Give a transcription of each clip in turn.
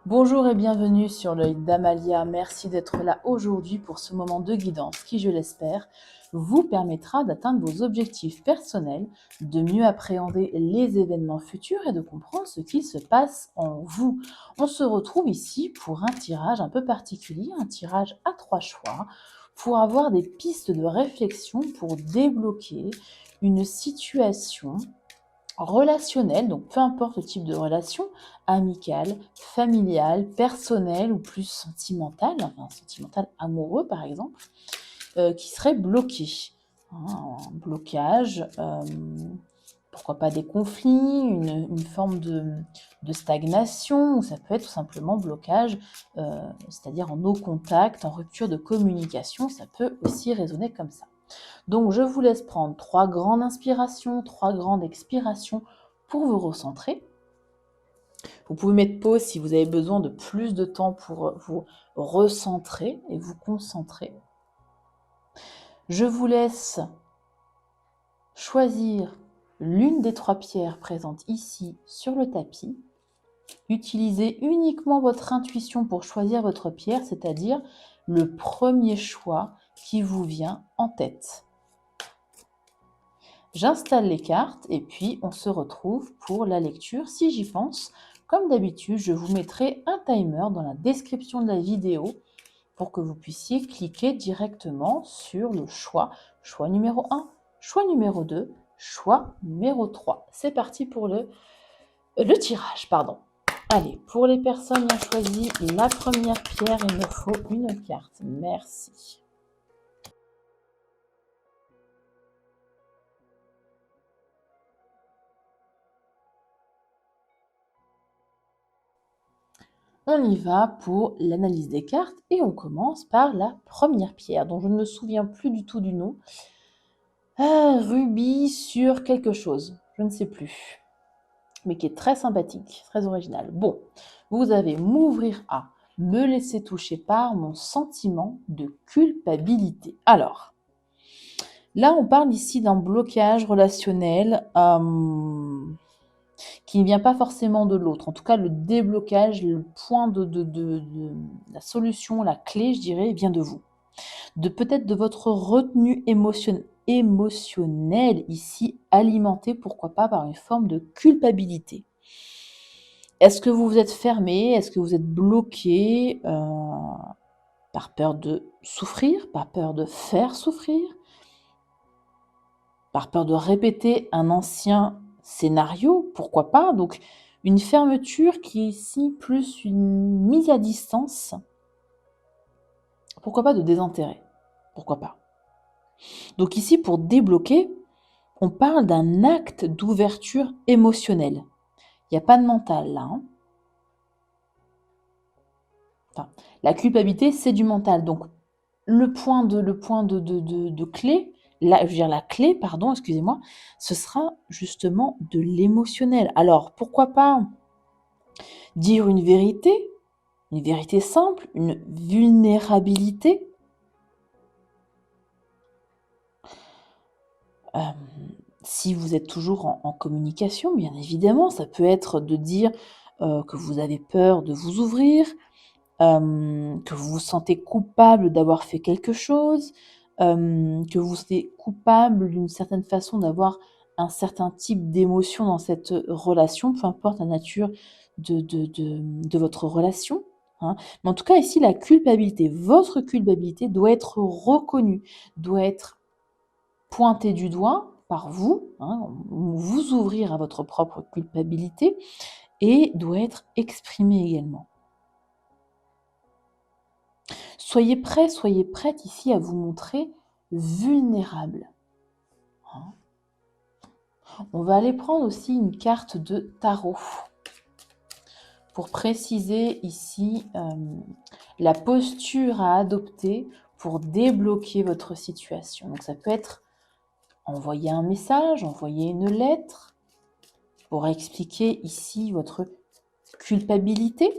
Bonjour et bienvenue sur l'œil d'Amalia. Merci d'être là aujourd'hui pour ce moment de guidance qui, je l'espère, vous permettra d'atteindre vos objectifs personnels, de mieux appréhender les événements futurs et de comprendre ce qui se passe en vous. On se retrouve ici pour un tirage un peu particulier, un tirage à 3 choix, pour avoir des pistes de réflexion pour débloquer une situation relationnelle, donc peu importe le type de relation, amicale, familiale, personnelle ou plus sentimentale, enfin sentimentale amoureux par exemple, qui serait bloqué. Un blocage, pourquoi pas des conflits, une forme de stagnation, ou ça peut être tout simplement blocage, c'est-à-dire en no contact, en rupture de communication, ça peut aussi résonner comme ça. Donc, je vous laisse prendre 3 grandes inspirations, 3 grandes expirations pour vous recentrer. Vous pouvez mettre pause si vous avez besoin de plus de temps pour vous recentrer et vous concentrer. Je vous laisse choisir l'une des 3 pierres présentes ici sur le tapis. Utilisez uniquement votre intuition pour choisir votre pierre, c'est-à-dire le premier choix qui vous vient en tête. J'installe les cartes et puis on se retrouve pour la lecture. Si j'y pense, comme d'habitude, je vous mettrai un timer dans la description de la vidéo pour que vous puissiez cliquer directement sur le choix. Choix numéro 1, choix numéro 2, choix numéro 3. C'est parti pour le tirage. Allez, pour les personnes qui ont choisi la première pierre, il me faut une carte. Merci. On y va pour l'analyse des cartes et on commence par la première pierre dont je ne me souviens plus du tout du nom. Rubis sur quelque chose, je ne sais plus, mais qui est très sympathique, très original. Bon, vous avez m'ouvrir à me laisser toucher par mon sentiment de culpabilité. Alors, là on parle ici d'un blocage relationnel qui ne vient pas forcément de l'autre. En tout cas, le déblocage, le point de la solution, la clé, je dirais, vient de vous. Peut-être de votre retenue émotionnelle ici, alimentée, pourquoi pas, par une forme de culpabilité. Est-ce que vous vous êtes fermé? Est-ce que vous êtes bloqué par peur de souffrir, par peur de faire souffrir, par peur de répéter un ancien scénario, pourquoi pas? Donc, une fermeture qui est ici plus une mise à distance. Pourquoi pas de désintérêt? Pourquoi pas? Donc ici, pour débloquer, on parle d'un acte d'ouverture émotionnelle. Il n'y a pas de mental là. Enfin, la culpabilité, c'est du mental. Donc, le point de clé, la clé, pardon, excusez-moi, ce sera justement de l'émotionnel. Alors, pourquoi pas dire une vérité simple, une vulnérabilité. Si vous êtes toujours en communication, bien évidemment, ça peut être de dire que vous avez peur de vous ouvrir, que vous vous sentez coupable d'avoir fait quelque chose, que vous vous sentez coupable d'une certaine façon d'avoir un certain type d'émotion dans cette relation, peu importe la nature de votre relation. Hein. Mais en tout cas, ici, la culpabilité, votre culpabilité doit être reconnue, doit être pointée du doigt par vous, hein, vous ouvrir à votre propre culpabilité et doit être exprimée également. Soyez prêts, soyez prête ici à vous montrer vulnérable. Hein. On va aller prendre aussi une carte de tarot pour préciser ici la posture à adopter pour débloquer votre situation. Donc ça peut être envoyer un message, envoyer une lettre pour expliquer ici votre culpabilité.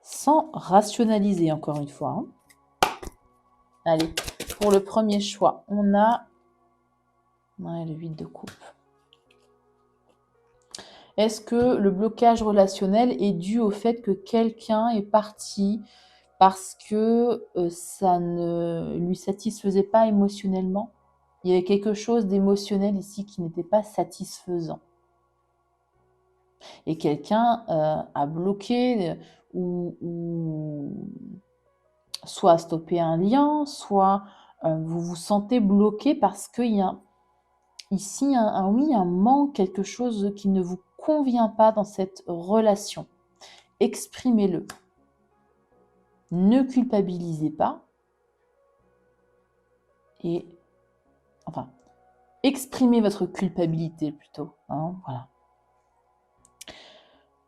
Sans rationaliser encore une fois. Hein. Allez, pour le premier choix, on a le 8 de coupe. Est-ce que le blocage relationnel est dû au fait que quelqu'un est parti parce que ça ne lui satisfaisait pas émotionnellement? Il y avait quelque chose d'émotionnel ici qui n'était pas satisfaisant. Et quelqu'un a bloqué ou soit a stoppé un lien, soit vous vous sentez bloqué parce qu'il y a ici un manque, quelque chose qui ne vous convient pas dans cette relation. Exprimez-le. Ne culpabilisez pas. Et enfin, exprimez votre culpabilité plutôt. Hein, voilà.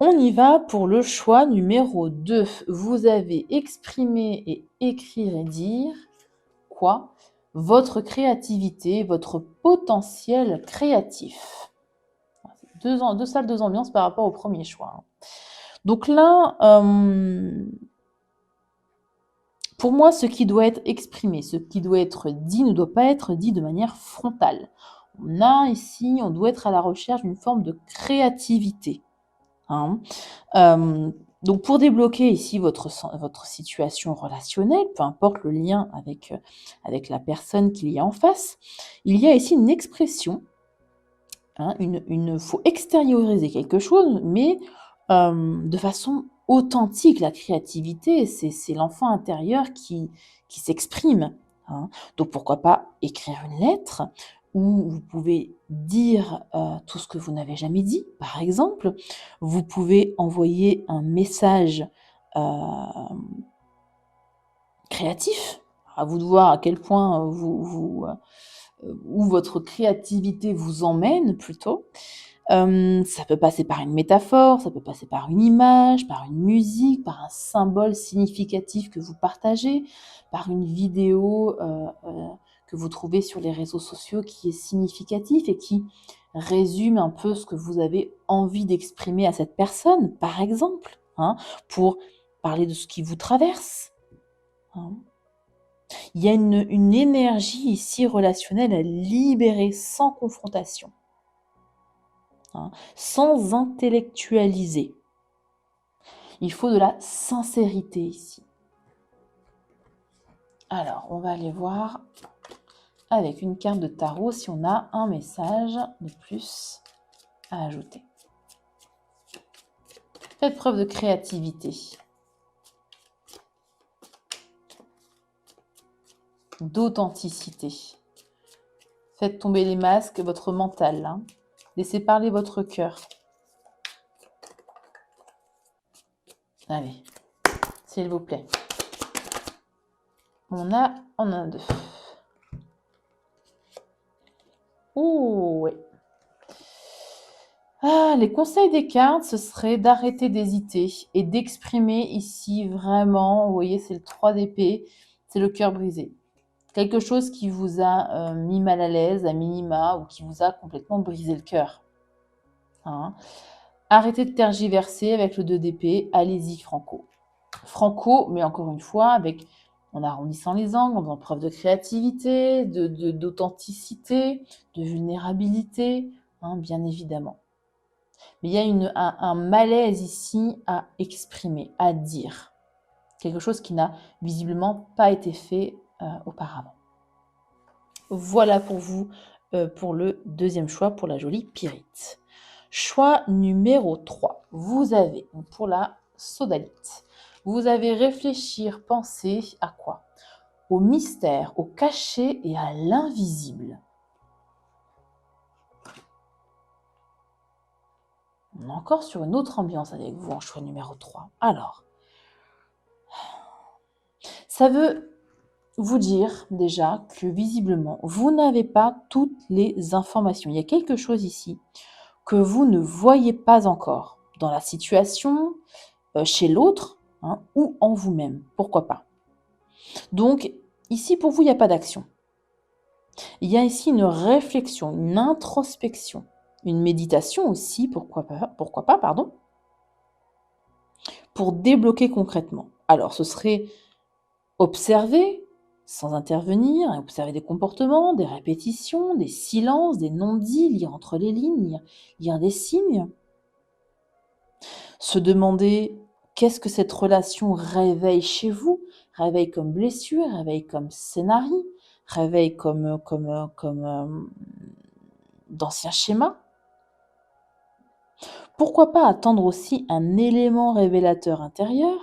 On y va pour le choix numéro 2. Vous avez exprimé et écrire et dire quoi? Votre créativité, votre potentiel créatif. Deux salles, deux ambiances par rapport au premier choix. Donc là, pour moi, ce qui doit être exprimé, ce qui doit être dit ne doit pas être dit de manière frontale. On doit être à la recherche d'une forme de créativité. Hein. Donc pour débloquer ici votre situation relationnelle, peu importe le lien avec la personne qu'il y a en face, il y a ici une expression. Hein, faut extérioriser quelque chose, mais de façon authentique. La créativité, c'est l'enfant intérieur qui s'exprime. Hein. Donc pourquoi pas écrire une lettre où vous pouvez dire tout ce que vous n'avez jamais dit, par exemple. Vous pouvez envoyer un message créatif. À vous de voir à quel point où votre créativité vous emmène plutôt. Ça peut passer par une métaphore, ça peut passer par une image, par une musique, par un symbole significatif que vous partagez, par une vidéo que vous trouvez sur les réseaux sociaux qui est significatif et qui résume un peu ce que vous avez envie d'exprimer à cette personne, par exemple, hein, pour parler de ce qui vous traverse. Hein. Il y a une énergie ici relationnelle à libérer sans confrontation. Hein, sans intellectualiser. Il faut de la sincérité ici. Alors, on va aller voir avec une carte de tarot si on a un message de plus à ajouter. Faites preuve de créativité. D'authenticité. Faites tomber les masques, votre mental. Hein. Laissez parler votre cœur. Allez, s'il vous plaît. On a un 2. Oh, oui. Les conseils des cartes, ce serait d'arrêter d'hésiter et d'exprimer ici vraiment, vous voyez, c'est le 3 d'épée, c'est le cœur brisé. Quelque chose qui vous a mis mal à l'aise, à minima, ou qui vous a complètement brisé le cœur. Hein. Arrêtez de tergiverser avec le 2 d'épée, allez-y franco. Franco, mais encore une fois, en arrondissant les angles, en faisant preuve de créativité, d'authenticité, de vulnérabilité, hein, bien évidemment. Mais il y a un malaise ici à exprimer, à dire. Quelque chose qui n'a visiblement pas été fait auparavant. Voilà pour vous, pour le deuxième choix, pour la jolie Pyrite. Choix numéro 3. Vous avez, pour la sodalite, vous avez réfléchir, penser à quoi? Au mystère, au caché et à l'invisible. On est encore sur une autre ambiance avec vous en choix numéro 3. Alors, ça veut vous dire déjà que visiblement, vous n'avez pas toutes les informations. Il y a quelque chose ici que vous ne voyez pas encore dans la situation, chez l'autre, hein, ou en vous-même. Pourquoi pas? Donc, ici, pour vous, il n'y a pas d'action. Il y a ici une réflexion, une introspection, une méditation aussi, pourquoi pas, pardon, pour débloquer concrètement. Alors, ce serait observer sans intervenir, observer des comportements, des répétitions, des silences, des non-dits, lire entre les lignes, lire des signes. Se demander qu'est-ce que cette relation réveille chez vous, réveille comme blessure, réveille comme scénario, réveille comme d'anciens schémas. Pourquoi pas attendre aussi un élément révélateur intérieur,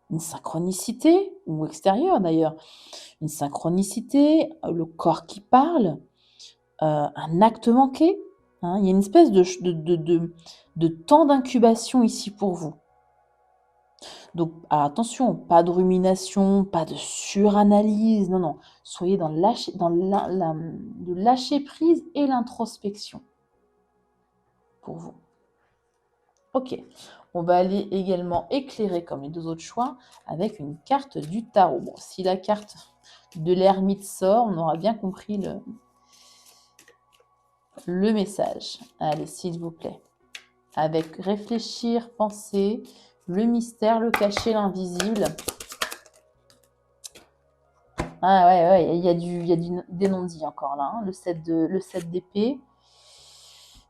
une synchronicité, ou extérieure d'ailleurs, une synchronicité, le corps qui parle, un acte manqué. Hein. Il y a une espèce de temps d'incubation ici pour vous. Donc attention, pas de rumination, pas de suranalyse, non, non. Soyez dans le lâcher prise et l'introspection pour vous. Ok, on va aller également éclairer comme les deux autres choix avec une carte du tarot. Bon, si la carte de l'ermite sort, on aura bien compris le message. Allez, s'il vous plaît. Avec réfléchir, penser, le mystère, le caché, l'invisible. Ah ouais, il y a des non-dits encore là. Hein. Le 7 d'épée.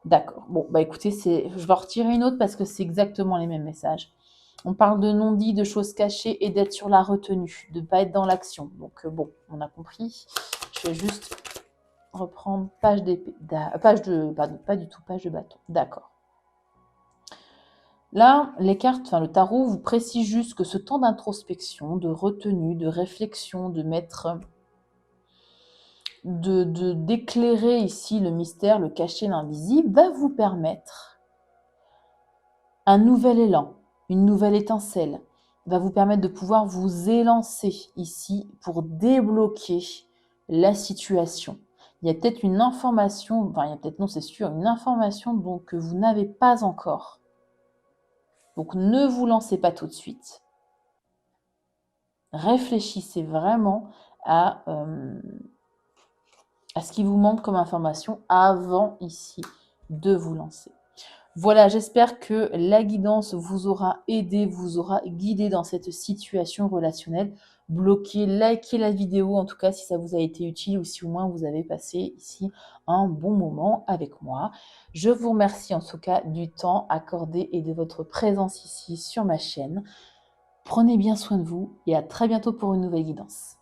D'accord. Bon, bah écoutez, je vais en retirer une autre parce que c'est exactement les mêmes messages. On parle de non-dits, de choses cachées et d'être sur la retenue, de ne pas être dans l'action. Donc bon, on a compris. Je vais juste reprendre page d'épée. Pas du tout, page de bâton. D'accord. Là, les cartes, le tarot vous précise juste que ce temps d'introspection, de retenue, de réflexion, d'éclairer ici le mystère, le caché, l'invisible, va vous permettre un nouvel élan, une nouvelle étincelle, va vous permettre de pouvoir vous élancer ici pour débloquer la situation. Il y a peut-être une information, il y a peut-être non, c'est sûr, une information que vous n'avez pas encore. Donc ne vous lancez pas tout de suite. Réfléchissez vraiment à ce qui vous manque comme information avant ici de vous lancer. Voilà, j'espère que la guidance vous aura aidé, vous aura guidé dans cette situation relationnelle. Bloquez, likez la vidéo en tout cas si ça vous a été utile ou si au moins vous avez passé ici un bon moment avec moi. Je vous remercie en tout cas du temps accordé et de votre présence ici sur ma chaîne. Prenez bien soin de vous et à très bientôt pour une nouvelle guidance.